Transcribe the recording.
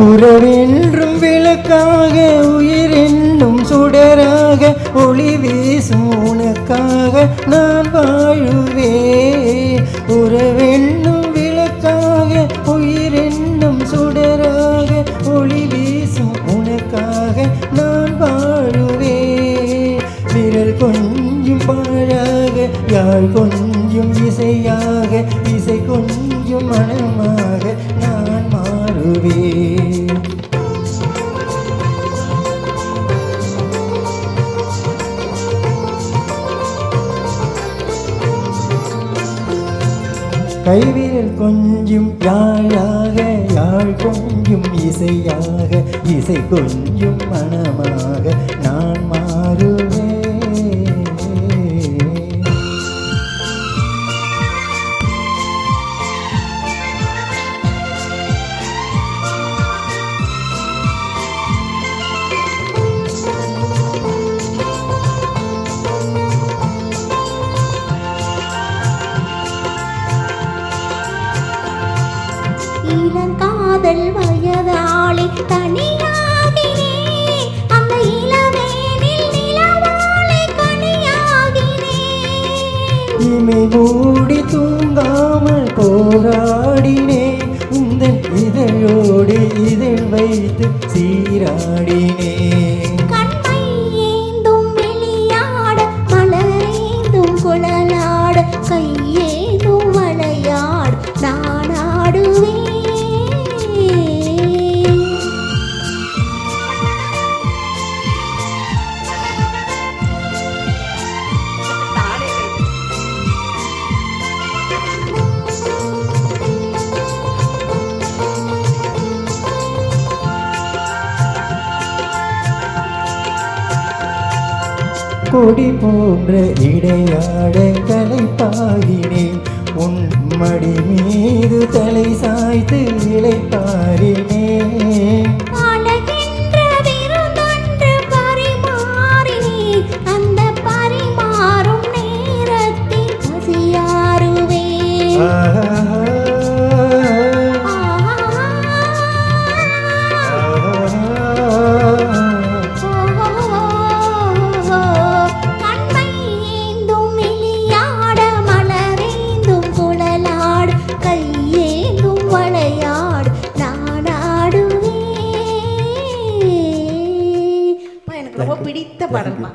உறவென்றும் விளக்காக உயிர் என்னும் சுடராக ஒளி வீசும் உனக்காக நான் வாழுவே. உறவென்னும் விளக்காக உயிர் என்னும் சுடராக ஒளி வீசும் உனக்காக நான் வாழுவே. விரல் கொஞ்சம் பாழாக யாழ் கொஞ்சம் இசையாக இசை கொஞ்சம் மனமாக நான் மாறுவேன். கைவிரல் கொஞ்சம் யாழாக யாழ் கொஞ்சம் இசையாக இசை கொஞ்சம் மனமாக நான் மாறுவேன். இளங்காதல் வயதாளி தனியாகினே அந்த இளவேனில் நிலவாளை கனியாகினே. இமை மூடி தூங்காமல் போராடினே உந்தன் இதழோடு இதழ் வைத்து சீராடினே. கண்மை ஏந்தும் வெளியாட மலரேந்தும் குழலாட கையேந்தும் மலையாடு நான் ஆடுவேன். கொடி போன்ற இடையாட கலைப்பாகினேன் உன் மடி மீது தலை சாய்த்து இளைப்பாரினேன். அழகென்ற விருந்தொன்று பரிமாறினேன் அந்த பரிமாறும் நேரத்தில் பசியாறுவேன். எனக்கு ரொம்ப பிடித்த பாடல்மா.